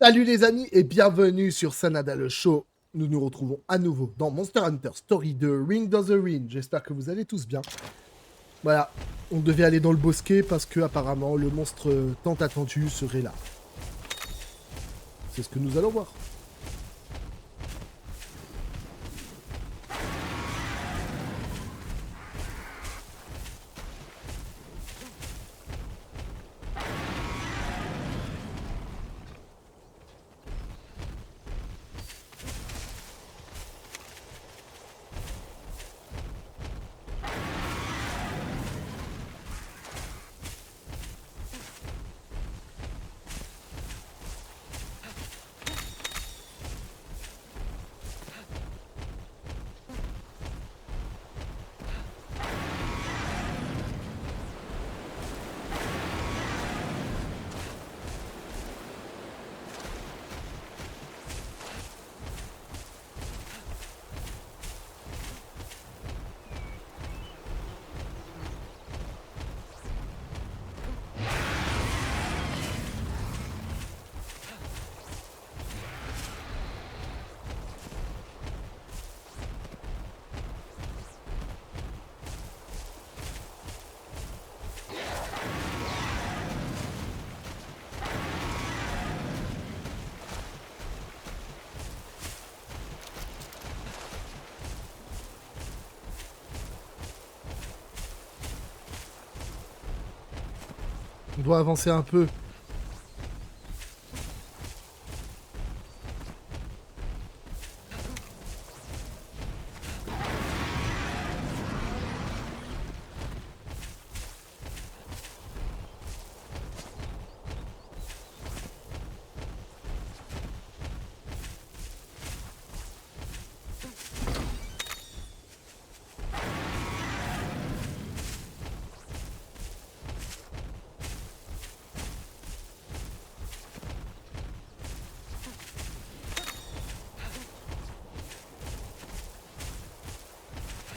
Salut les amis et bienvenue sur Sanada le show. Nous nous retrouvons à nouveau dans Monster Hunter Story 2 Ring of the Ring. J'espère que vous allez tous bien. Voilà, on devait aller dans le bosquet parce que apparemment le monstre tant attendu serait là. C'est ce que nous allons voir. On doit avancer un peu.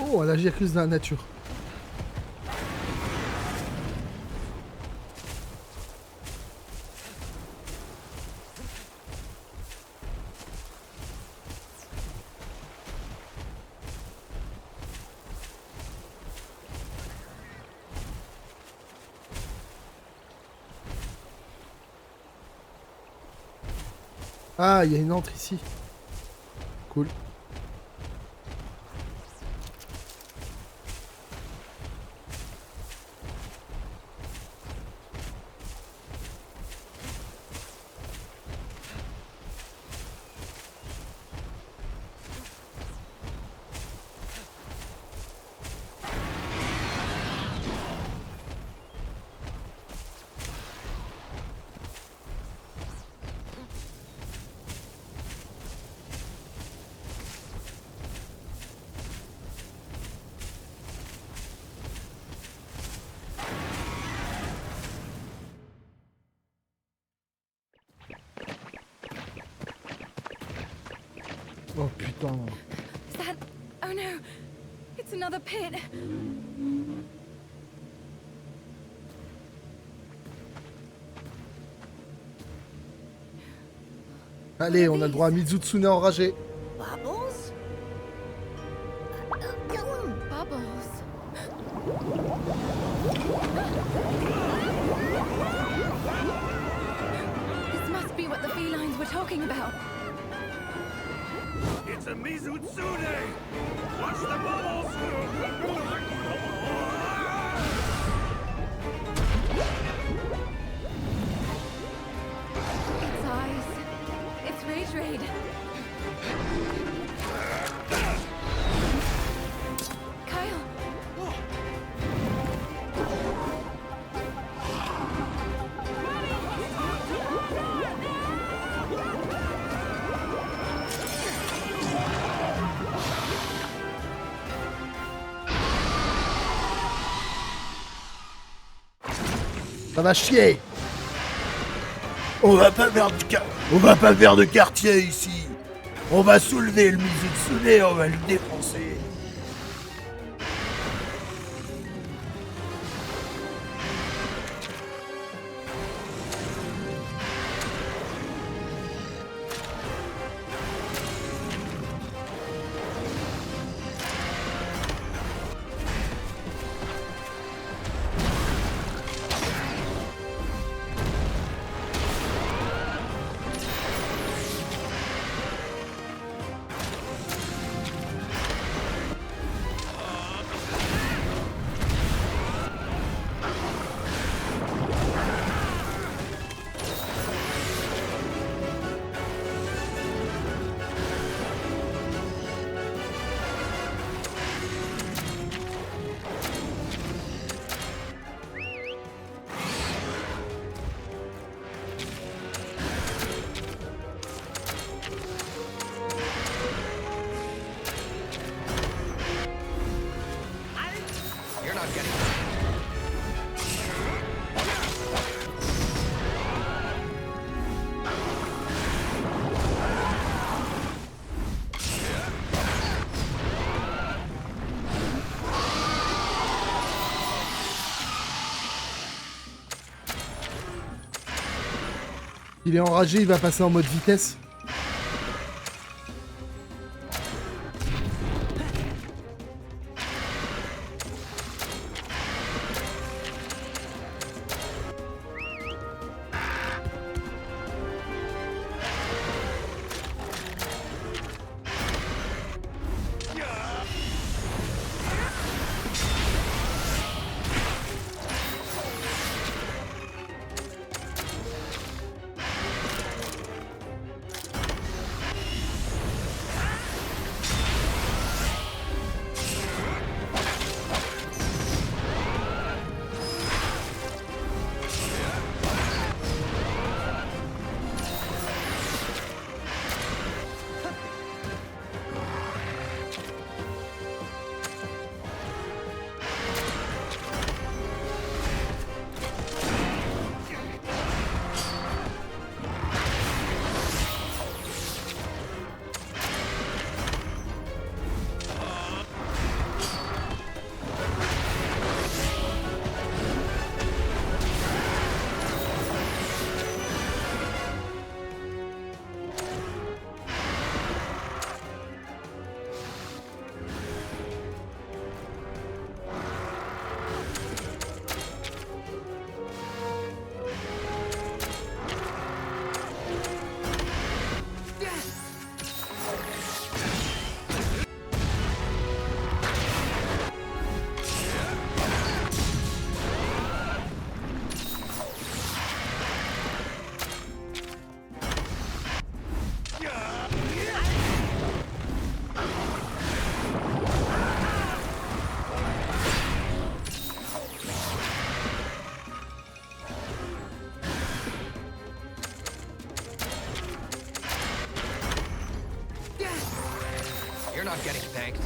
Oh, la Gircus de la nature. Ah, il y a une entrée ici. Cool. Oh putain. Is that... Oh no! It's another pit! Allez, on a le droit à Mizutsune enragé. Bubbles? Bubbles? This must be what the felines were talking about. It's a Mizutsune! Watch the bubbles! Its eyes. Its rage raid. Kyle! Ça va chier. On va pas faire de quartier ici. On va soulever le Mizutsune et on va le défoncer. Il est enragé, il va passer en mode vitesse. You're not getting thanked.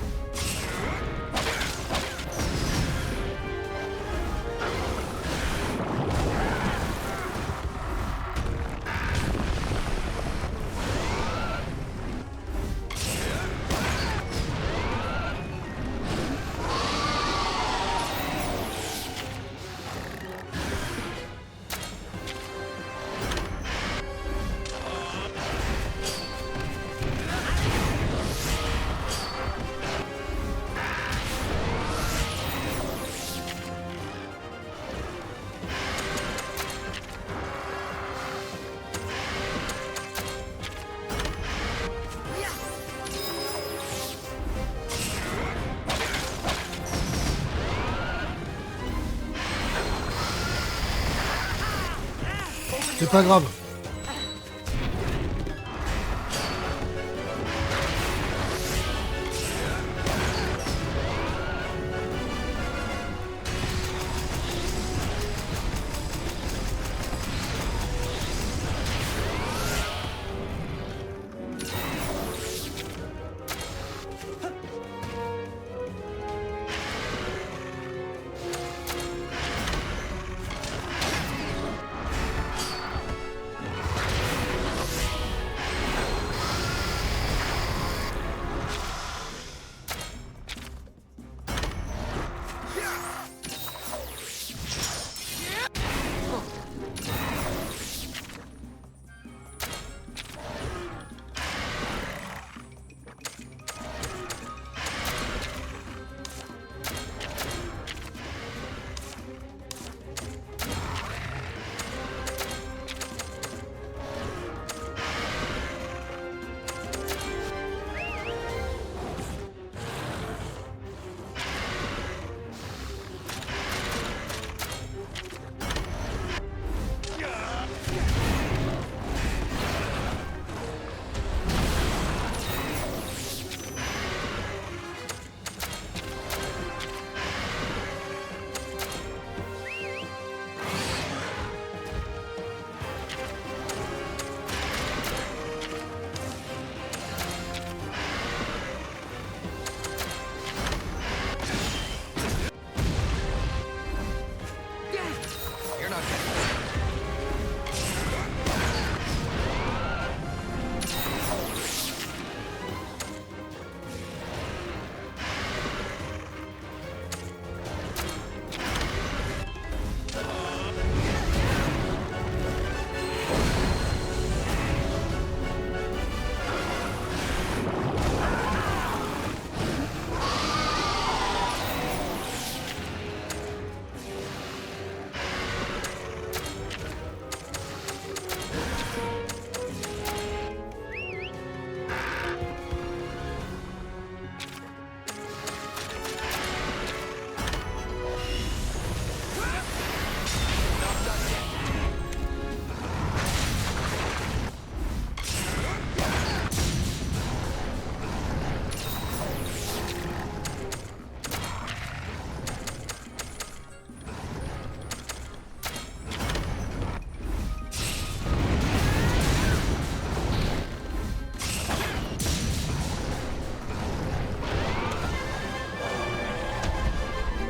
C'est pas grave.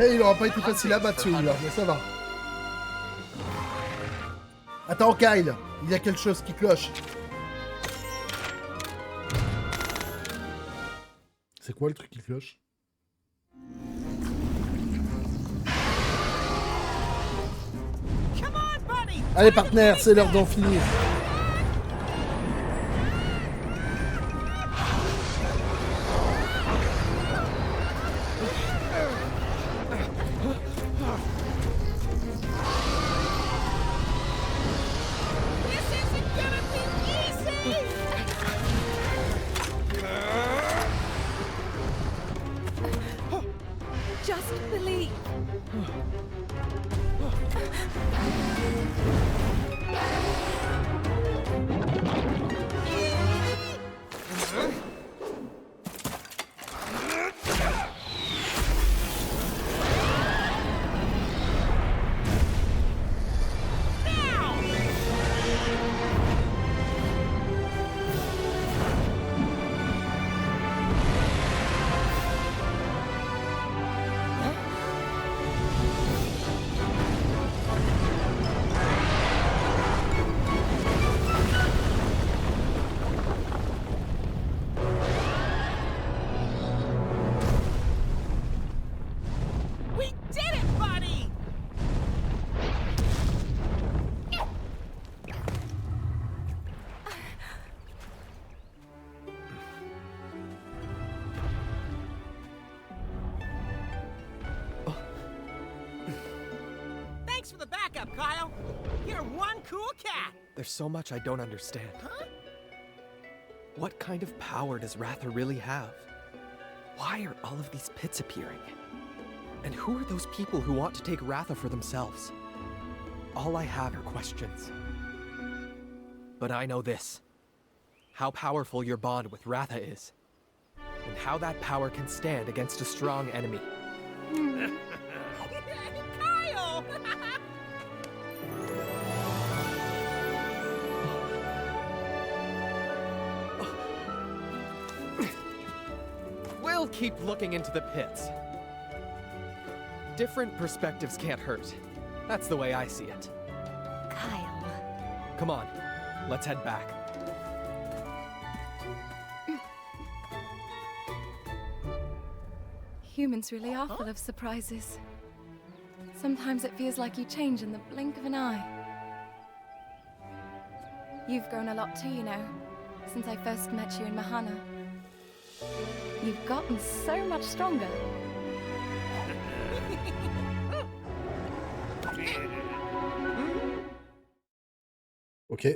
Et il aura pas été facile à battre celui-là, mais ça va. Attends, Kyle, il y a quelque chose qui cloche. C'est quoi le truc qui cloche? Allez, partenaire, c'est l'heure d'en finir. Just believe. We did it, buddy! Thanks for the backup, Kyle. You're one cool cat. There's so much I don't understand. Huh? What kind of power does Ratha really have? Why are all of these pits appearing? And who are those people who want to take Ratha for themselves? All I have are questions. But I know this. How powerful your bond with Ratha is. And how that power can stand against a strong enemy. Kyle! We'll keep looking into the pits. Different perspectives can't hurt. That's the way I see it. Kyle. Come on, let's head back. Humans really are full of surprises. Sometimes it feels like you change in the blink of an eye. You've grown a lot too, you know, since I first met you in Mahana. You've gotten so much stronger. Ok.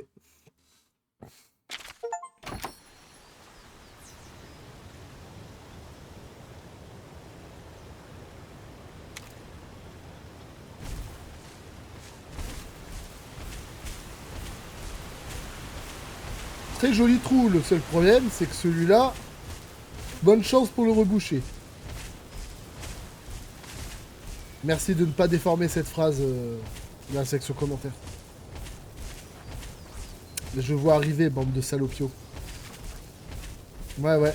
Très joli trou, le seul problème c'est que celui-là, bonne chance pour le reboucher. Merci de ne pas déformer cette phrase dans la section commentaires. Je vois arriver, bande de salopios. Ouais, ouais.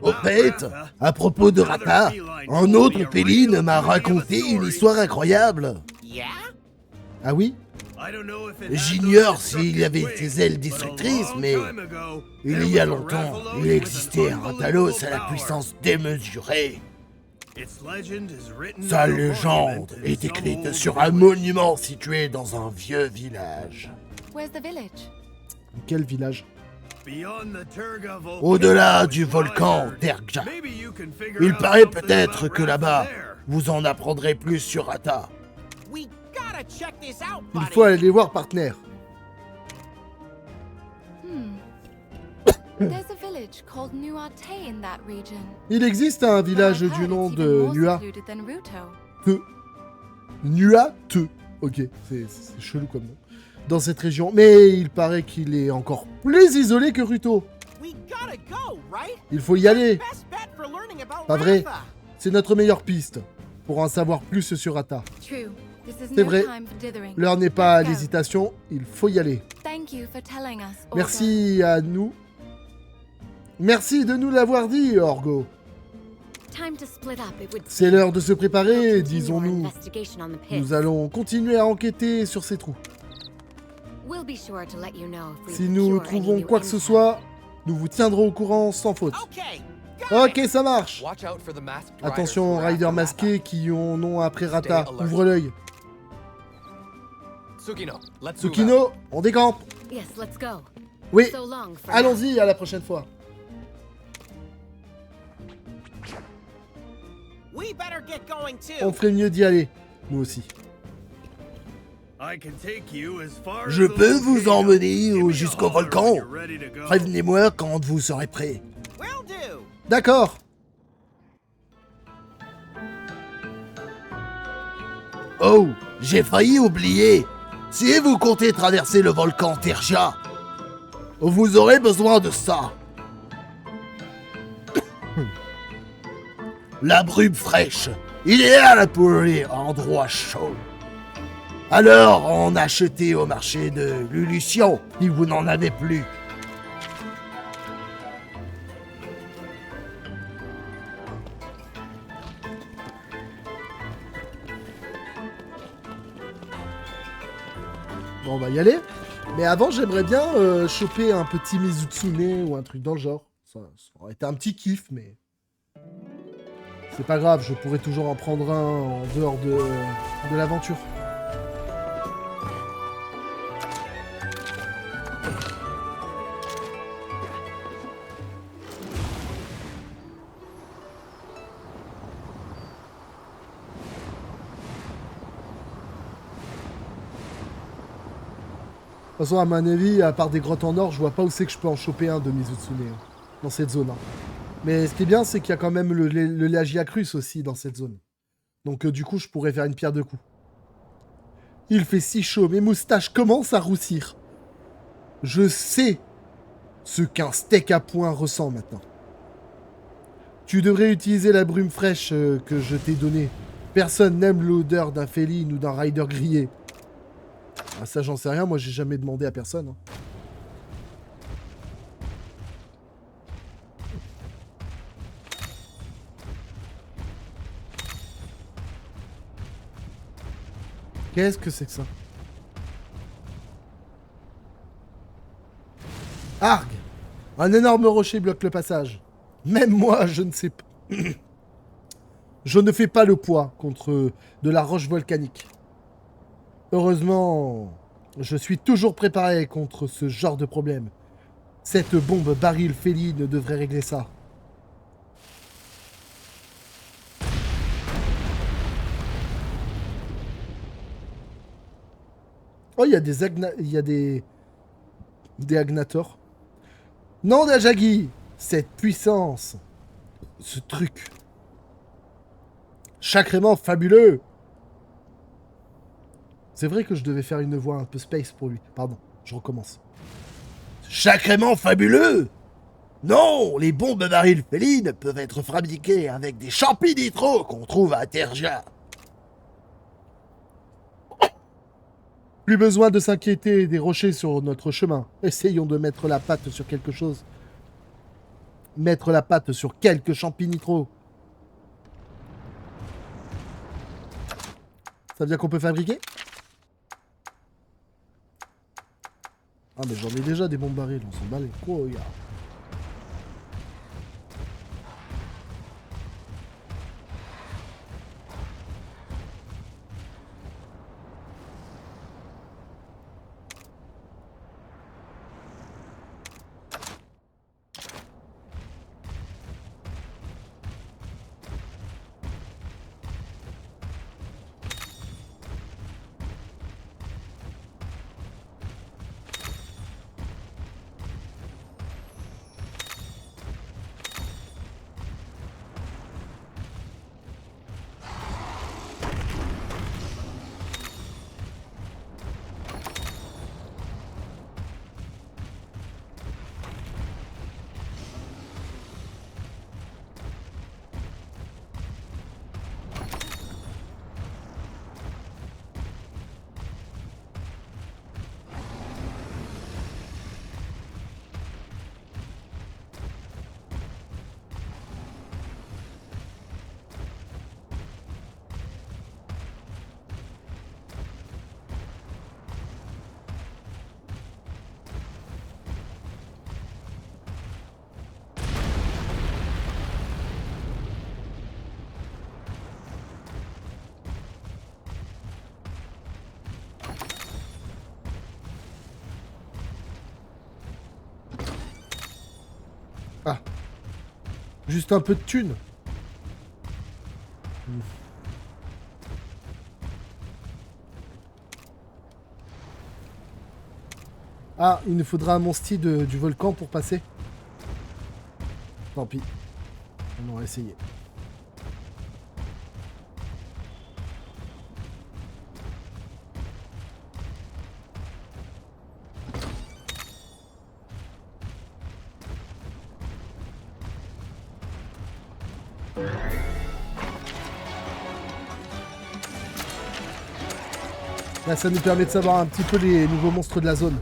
Au fait, à propos de Ratha, un autre Péline m'a raconté une histoire incroyable. Yeah? Ah oui? J'ignore s'il y avait des ailes destructrices, mais il y a longtemps, il existait un Rathalos à la puissance démesurée. Sa légende est écrite sur un monument situé dans un vieux village. Where's the village? Quel village? Au-delà du volcan Terja. Il paraît peut-être que là-bas, vous en apprendrez plus sur Ratha. We gotta check this out, Il buddy. faut aller les voir, partenaire. There's a village called Nuarte in that region. Il existe un village But I've du heard nom it's de even more Nua. secluded than Ruto. Te. Nua-te. Ok, c'est chelou comme nom. Dans cette région. Mais il paraît qu'il est encore plus isolé que Ruto. We gotta go, right? Il faut y aller. Best bet for learning about Pas vrai. Ratha. C'est notre meilleure piste pour en savoir plus sur Ratha. True. This is C'est no vrai. time for dithering. L'heure n'est pas à Let's go. l'hésitation, il faut y aller. Thank you for telling us. Orgo. Merci à nous. Merci de nous l'avoir dit, Orgo. Time to split up, it would C'est l'heure de se préparer, We'll continue our disons-nous. investigation on the pits. Nous allons continuer à enquêter sur ces trous. We'll be sure to let you know if we Si nous secure any trouvons new quoi que ce intel. soit, nous vous tiendrons au courant sans faute. Okay. got it. Ok, ça marche. Watch out for the masked riders Attention aux who are riders after masqués Ratha. qui ont nom après Ratha. Stay alert. Ouvre l'œil. Tsukino, let's move out. Tsukino, on décampe. Yes, let's go. Oui, So long for now. allons-y, à la prochaine fois. We better get going On too. ferait mieux d'y aller. Nous aussi. Je peux vous emmener jusqu'au volcan. Prévenez-moi quand vous serez prêt. Will do. D'accord. Oh, j'ai failli oublier. Si vous comptez traverser le volcan Terja, vous aurez besoin de ça. La brume fraîche, idéale pour les endroits chauds. Alors, en achetez au marché de Lulution si vous n'en avez plus. Bon, on va y aller. Mais avant, j'aimerais bien choper un petit Mizutsune ou un truc dans le genre. Ça aurait été un petit kiff, mais... C'est pas grave, je pourrais toujours en prendre un en dehors de l'aventure. De toute façon, à mon avis, à part des grottes en or, je vois pas où c'est que je peux en choper un de Mizutsune hein, dans cette zone. Hein. Mais ce qui est bien, c'est qu'il y a quand même le Lagiacrus aussi dans cette zone. Donc du coup, je pourrais faire une pierre deux coups. Il fait si chaud, mes moustaches commencent à roussir. Je sais ce qu'un steak à point ressent maintenant. Tu devrais utiliser la brume fraîche que je t'ai donnée. Personne n'aime l'odeur d'un féline ou d'un rider grillé. Ah, ça, j'en sais rien, moi j'ai jamais demandé à personne. Hein. Qu'est-ce que c'est que ça? Arg! Un énorme rocher bloque le passage. Même moi, je ne sais pas. Je ne fais pas le poids contre de la roche volcanique. Heureusement, je suis toujours préparé contre ce genre de problème. Cette bombe baril féline devrait régler ça. Oh, il y a des agnators. Non, Dajagi, cette puissance, ce truc, sacrément fabuleux. C'est vrai que je devais faire une voix un peu space pour lui. Pardon, je recommence. Sacrément fabuleux! Non, les bombes barils félines peuvent être fabriquées avec des champis nitro qu'on trouve à Terja. Plus besoin de s'inquiéter des rochers sur notre chemin. Essayons de mettre la patte sur quelque chose. Mettre la patte sur quelques champis nitro. Ça veut dire qu'on peut fabriquer? Ah mais j'en ai déjà des bombes barils, on s'en bat les couilles. Ah. Juste un peu de thunes. Ah, il nous faudra un monstie du volcan pour passer. Tant pis. On aura essayé. Là, ça nous permet de savoir un petit peu les nouveaux monstres de la zone.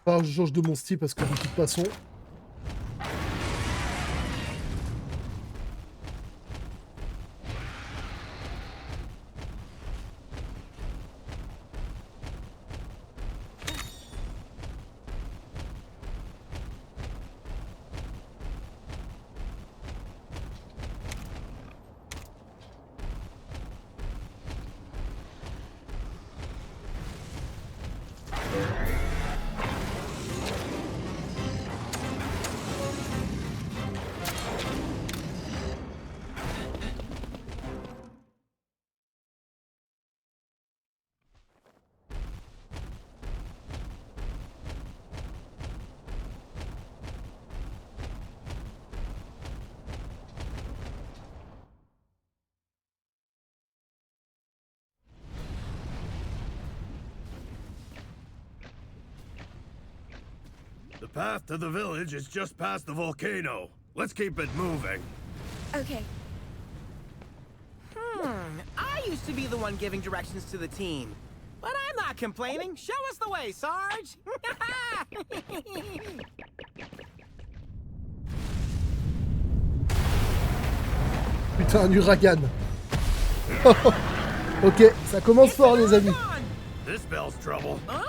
falloir que je change de mon style parce que de toute façon... The path to the village is just past the volcano. Let's keep it moving. Okay. I used to be the one giving directions to the team. But I'm not complaining. Show us the way, Sarge. Putain, un huracan. Ok, ça commence fort les amis. This spells trouble. Huh?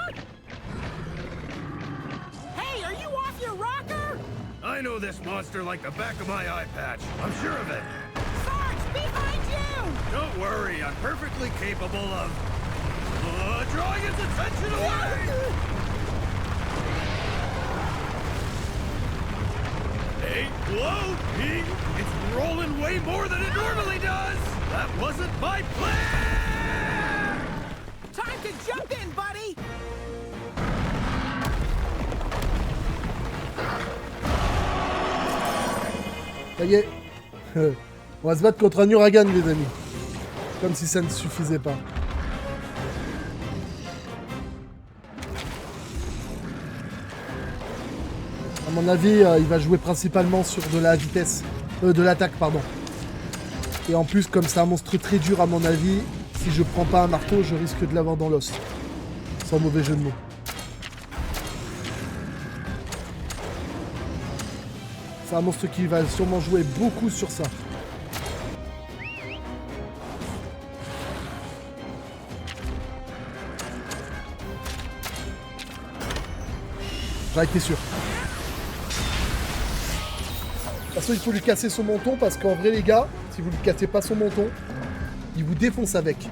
Hey, are you off your rocker? I know this monster like the back of my eye patch. I'm sure of it. Sarge, behind you! Don't worry, I'm perfectly capable of... drawing its attention away! Hey, floating! It's rolling way more than it normally does! That wasn't my plan! Time to jump in, buddy! Ça y est. On va se battre contre un huracan les amis. Comme si ça ne suffisait pas. À mon avis, il va jouer principalement sur de la vitesse. De l'attaque, pardon. Et en plus, comme c'est un monstre très dur, à mon avis, si je prends pas un marteau, je risque de l'avoir dans l'os. Sans mauvais jeu de mots. C'est un monstre qui va sûrement jouer beaucoup sur ça. J'en étais sûr. De toute façon, il faut lui casser son menton parce qu'en vrai, les gars, si vous lui cassez pas son menton, il vous défonce avec.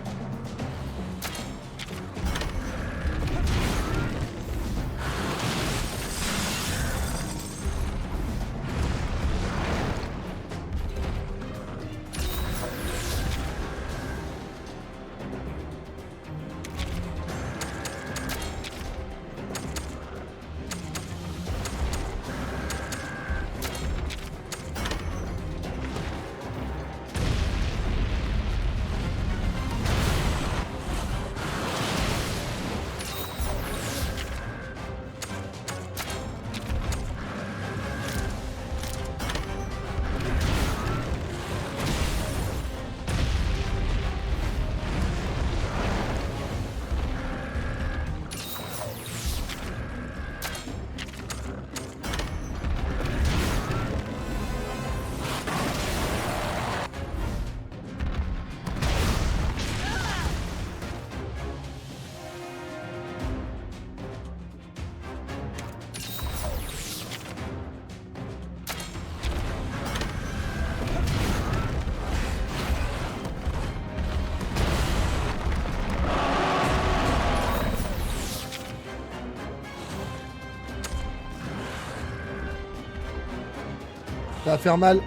Ça va faire mal.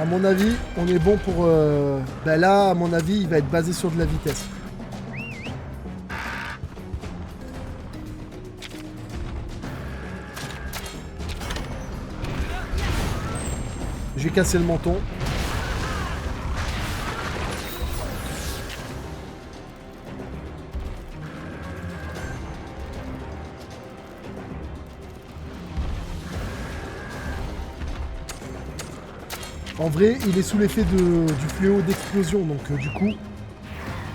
À mon avis, on est bon pour... Ben là, à mon avis, il va être basé sur de la vitesse. Je vais casser le menton. En vrai, il est sous l'effet du fléau d'explosion, donc du coup,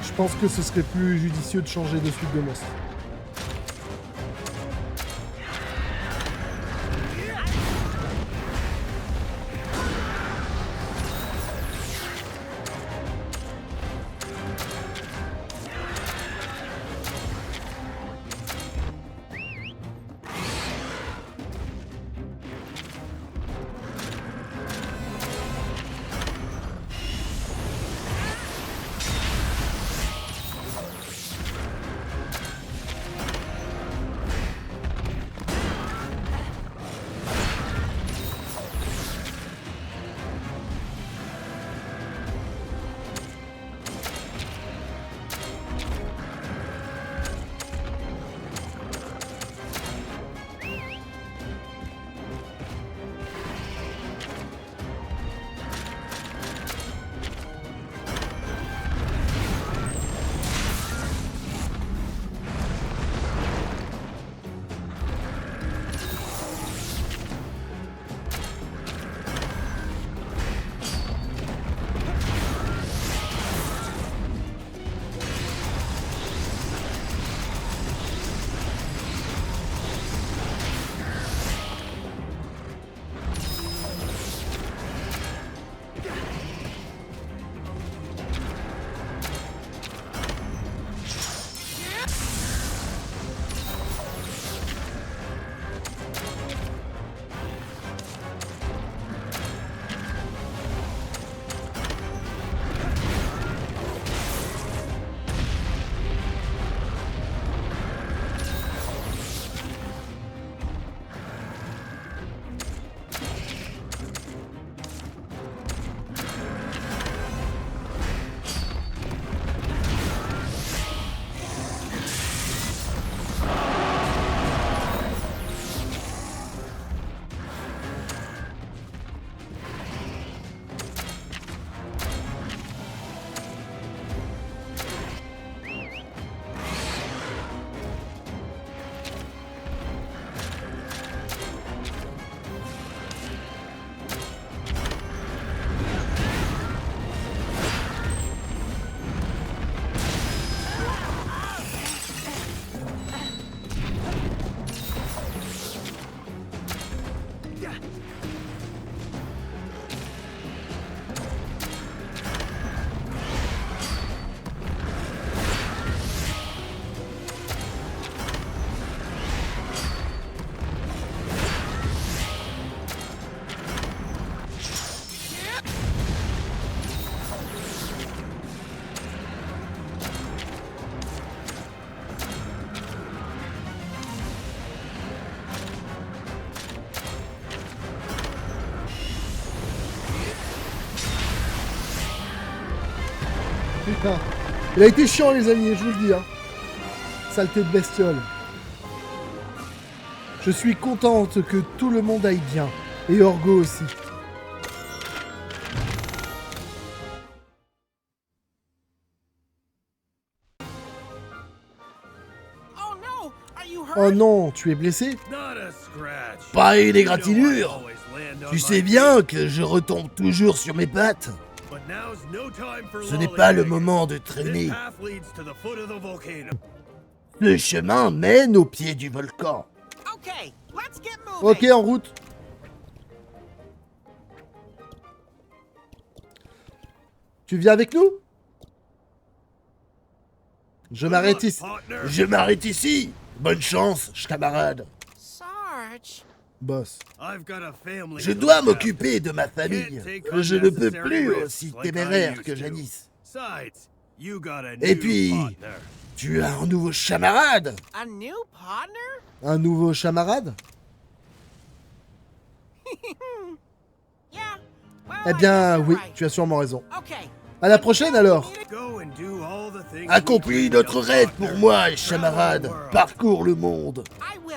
je pense que ce serait plus judicieux de changer de suite de monstre. Putain. Il a été chiant, les amis, je vous le dis. Hein. Saleté de bestiole. Je suis contente que tout le monde aille bien. Et Orgo aussi. Oh no! Are you hurt? Oh non, tu es blessé? Not a scratch. Pas une You know I égratignure. always land on Tu my sais feet, bien que je retombe toujours sur mes pattes. but now's no time for Ce n'est pas le lollygagging. moment de This traîner. path leads to the foot of the volcano. Le chemin mène au pied du volcan. Okay, let's get moving. Ok, en route. Tu viens avec nous? Je m'arrête ici. Partner. Je m'arrête ici. Bonne chance, camarade. Sarge. Boss. I've got a family Je to dois look m'occuper de ma famille. Je ne peux plus aussi téméraire que jadis. Besides, you got a Et new puis- partner. Tu as un nouveau camarade. A new partner? Un nouveau chamarade? Yeah. Well, Eh I bien, guess you're oui, right. tu as sûrement raison. Okay. À la prochaine alors. Go and do all the things Accomplis we notre dreamed of, rêve pour partner. moi, Travel camarade. the world. Parcours le monde. I will.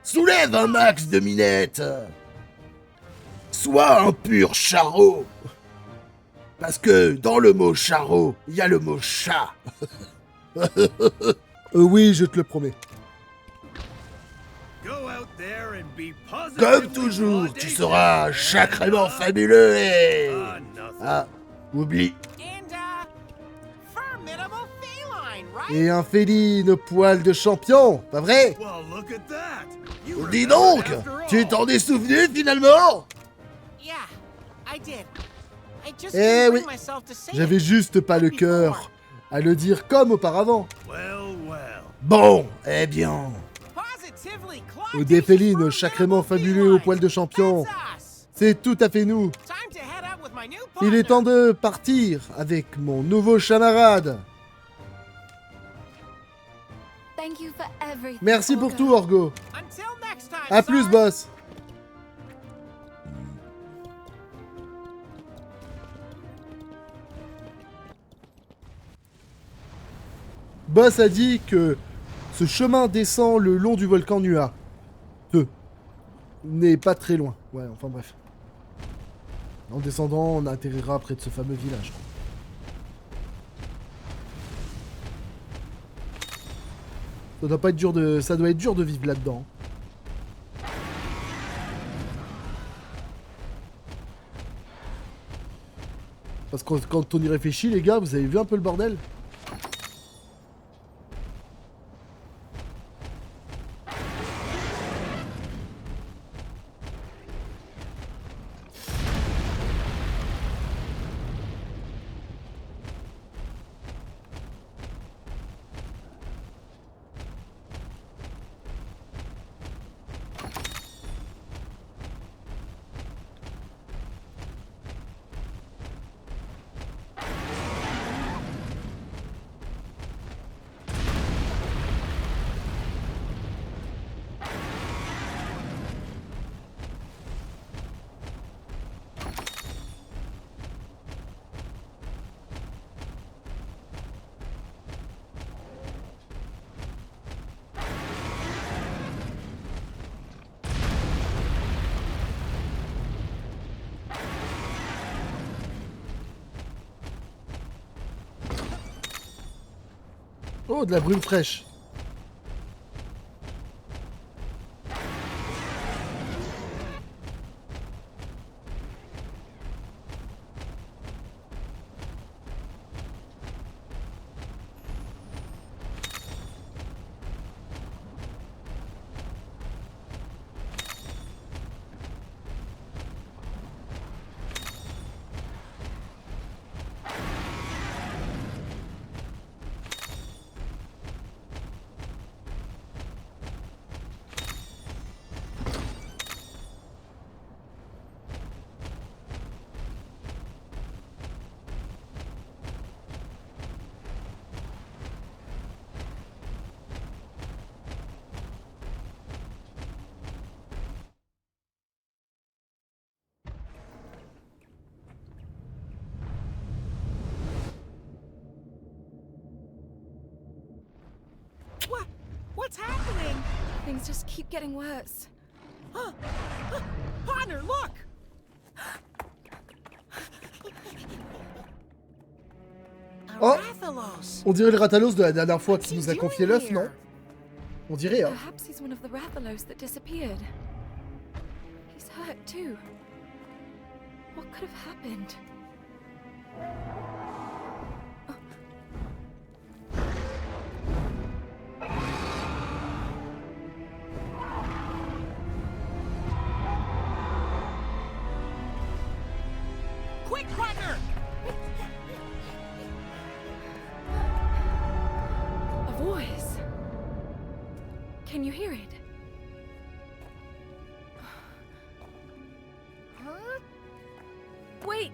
Soulève un max de minettes. Sois un pur charreau. Parce que dans le mot charreau, il y a le mot chat. Oui, je te le promets. Go out there and be positive Comme with toujours, audacious. tu seras sacrément fabuleux et... Ah, nothing. Ah, oublie. And, formidable feline, right? Et un féline au poil de champion, pas vrai? Well, look at that. You Dis remembered donc, after all. tu t'en es souvenu finalement? Yeah, I did. I just Eh couldn't oui, bring myself to say j'avais it. juste pas le cœur à le dire comme auparavant. Well, well. Bon, eh bien... Positively Ou des félines Claudius sacrément formidable fabuleux au feline. poil de champion. That's us. C'est tout à fait nous. Time to head out with my new Il est partner. temps de partir avec mon nouveau chamarade. Thank you for everything. Merci pour Olga. tout, Orgo. Until next time. À plus, Sarge. boss. Boss a dit que ce chemin descend le long du volcan Nua. N'est pas très loin. Ouais, enfin bref. En descendant, on atterrira près de ce fameux village. Ça doit pas être dur de, ça doit être dur de vivre là-dedans. Parce que quand on y réfléchit, les gars, vous avez vu un peu le bordel? Oh, de la brume fraîche. What's happening? Things just keep getting worse. Partner, look! A Oh! Rathalos! On dirait le Rathalos de la dernière fois What's qui he nous a doing confié l'œuf, non? here? On dirait, hein. Perhaps he's one of the Rathalos that disappeared. He's hurt too. What could have happened? Quick, partner! A voice. Can you hear it? Huh? Wait.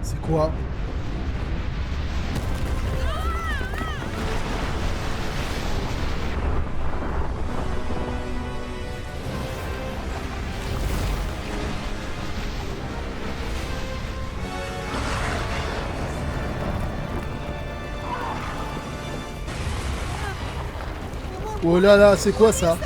C'est quoi? Oh là là, c'est quoi ça?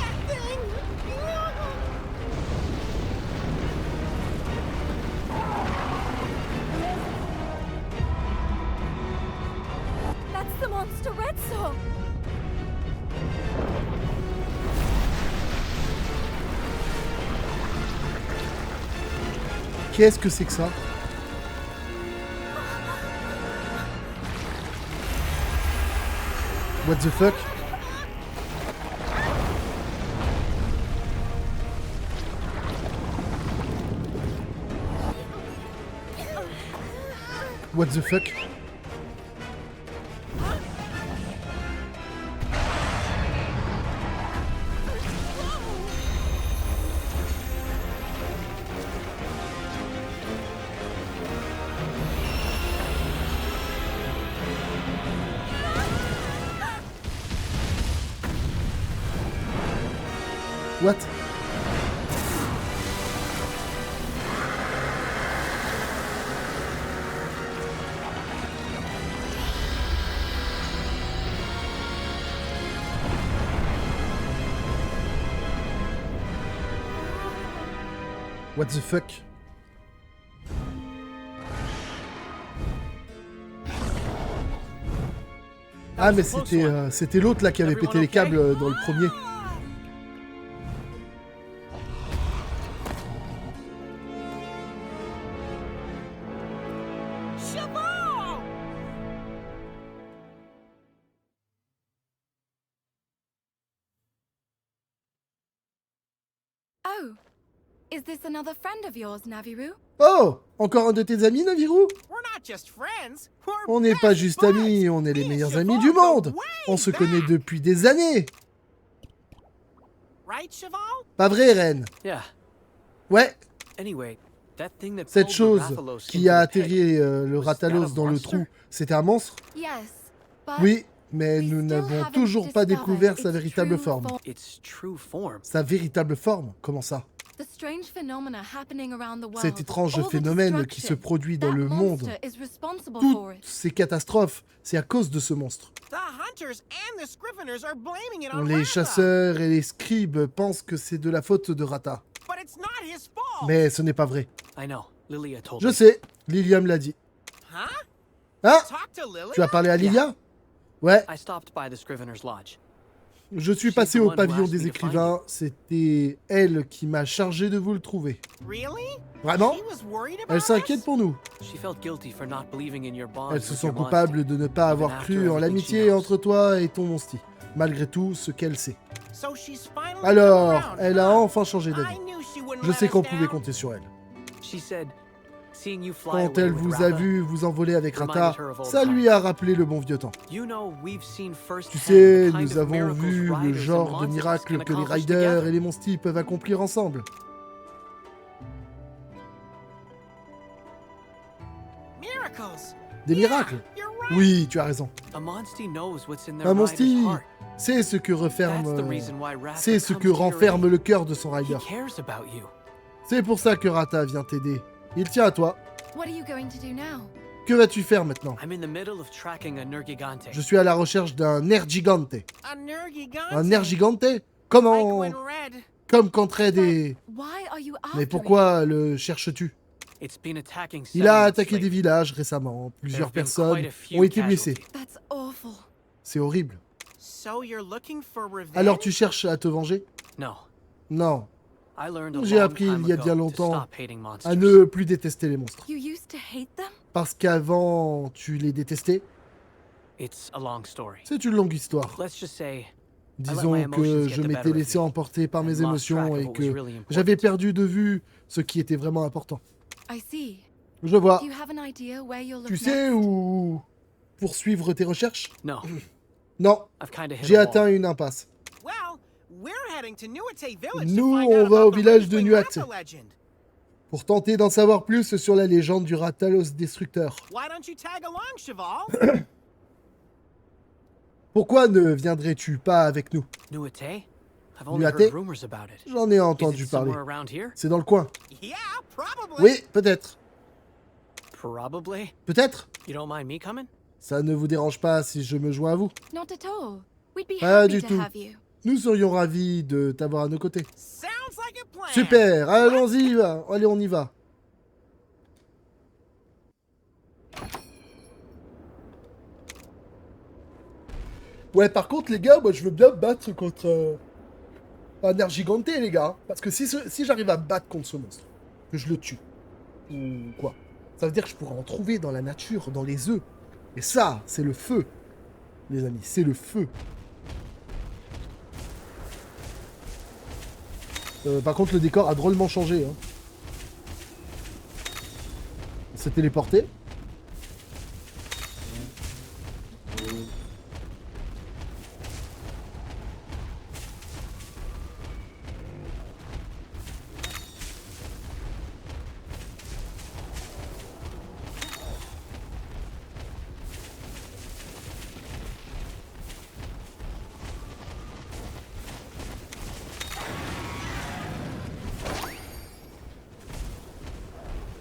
That's the monster Red Song. Qu'est-ce que c'est que ça? What the fuck? What the fuck? What? What the fuck? Ah mais c'était l'autre là qui avait pété les câbles dans le premier. Cheval! Oh, is this another friend of yours, Naviru? Oh! Encore un de tes amis, Naviru? We're not just friends. We're On n'est pas best juste buds. amis, on est les Me and meilleurs Cheval amis du go monde! way On se connaît back. depuis des années! Right, Cheval? Pas vrai, Ren? Yeah. Ouais, Anyway, that thing that cette pulled the chose Rathalos qui a into the pit, atterri le was that Rathalos a dans le monster? trou, c'était un monstre? Yes, but Oui, mais we nous still n'avons haven't toujours pas discovered découvert sa its véritable true forme. form. Its true form. Sa véritable forme? Comment ça? The strange phenomena happening around the world, Cet étrange all the phénomène qui se destruction, produit dans that le monde. monster is responsible Toutes for it. ces catastrophes, c'est à cause de ce monstre. The hunters and the scriveners are blaming it on Les Ratha. chasseurs et les scribes pensent que c'est de la faute de Ratha. But it's not his fault. Mais ce n'est pas vrai. I know. Lilia told Je me. sais, Lilia me l'a dit. Huh? Hein? Talk to Lily? Tu as parlé à Lilia? Ouais, I stopped by the Scrivener's Lodge. je suis passé au pavillon des écrivains. C'était elle qui m'a chargé de vous le trouver. Really? Vraiment? She was worried about Elle s'inquiète us? pour nous. She felt guilty for not believing in your bond. Elle se sent coupable de ne pas avoir cru en l'amitié entre toi et ton monstie, malgré tout ce qu'elle sait. So she's finally Alors, come around, elle a huh? enfin changé I d'avis. knew she wouldn't Je let sais us qu'on pouvait down. compter sur elle. She said, seeing you fly Quand away elle with vous a Ratha, vu vous envoler avec Ratha, reminded her of old ça lui times. a rappelé le bon vieux temps. You know, we've seen firsthand Tu the sais, kind nous of avons miracles vu le riders and genre de monsters miracles can que les accomplish riders together. et les monsties peuvent accomplir ensemble. Miracles. Des miracles? You're right. Oui, tu as raison. A monstie knows what's in their Un rider's monstie heart. sait ce que That's referme, the reason why Ratha c'est ce comes que to your renferme aid. le cœur de son He rider. cares about you. C'est pour ça que Ratha vient t'aider. Il tient à toi. What are you going to do now? Que vas-tu faire maintenant? I'm in the middle of tracking a Nergigante. Je suis à la recherche d'un Nergigante. A Nergigante. Un Nergigante? Like Comment... when Red. Comme quand Red est... Why are you after Mais me? pourquoi le cherches-tu? It's been attacking Il a settlements attaqué des lately. villages récemment. Plusieurs There have been personnes quite a few ont été blessées. casualties. That's awful. C'est horrible. So you're looking for revenge? Alors tu cherches à te venger? No, Non. I learned a J'ai long appris time il y a bien ago to longtemps stop hating monsters. à ne plus détester les monstres. You used to hate them? Parce qu'avant, tu les détestais. It's a long story. C'est une longue histoire. Let's just say Disons que je m'étais laissé emporter par mes émotions et que j'avais perdu de vue ce qui était vraiment important. I see. Je vois. Do you have an idea where you'll look Tu sais next? où poursuivre tes recherches? no. Non, I've kind of hit j'ai a wall. atteint une impasse. Well, we're heading to Nuate Village Nous, to find on out va about au the village de Ringling Nuate. Ratha legend. Pour tenter d'en savoir plus sur la légende du Rathalos Destructeur. Why don't you tag along, Cheval? Pourquoi ne viendrais-tu pas avec nous? Nuate? I've only Nuate? heard rumors about it. J'en ai Is entendu it parler. somewhere around here? C'est dans le coin. Yeah, probably. Oui, peut-être. Probably. Peut-être? You don't mind me coming? Ça ne vous dérange pas si je me joins à vous? Not at all. We'd be Pas happy du to tout. have you. Nous serions ravis de t'avoir à nos côtés. Sounds like a plan. Super, allons-y, va. Allez, on y va. Ouais, par contre, les gars, moi, je veux bien me battre contre un Nergigante, les gars. Parce que si j'arrive à me battre contre ce monstre, que je le tue, ou quoi, ça veut dire que je pourrais en trouver dans la nature, dans les œufs. Et ça, c'est le feu, les amis, c'est le feu. Par contre, le décor a drôlement changé. Hein. On s'est téléporté.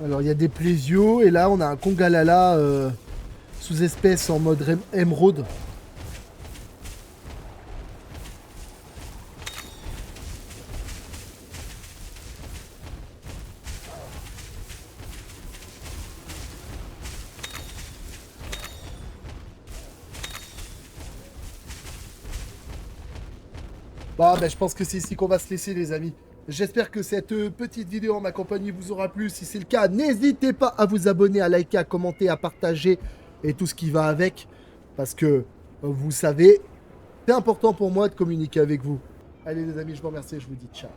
Alors, il y a des plésios, et là, on a un Congalala sous-espèce en mode émeraude. Bon, ben, je pense que c'est ici qu'on va se laisser, les amis. J'espère que cette petite vidéo en ma compagnie vous aura plu. Si c'est le cas, n'hésitez pas à vous abonner, à liker, à commenter, à partager et tout ce qui va avec. Parce que, vous savez, c'est important pour moi de communiquer avec vous. Allez les amis, je vous remercie et je vous dis ciao.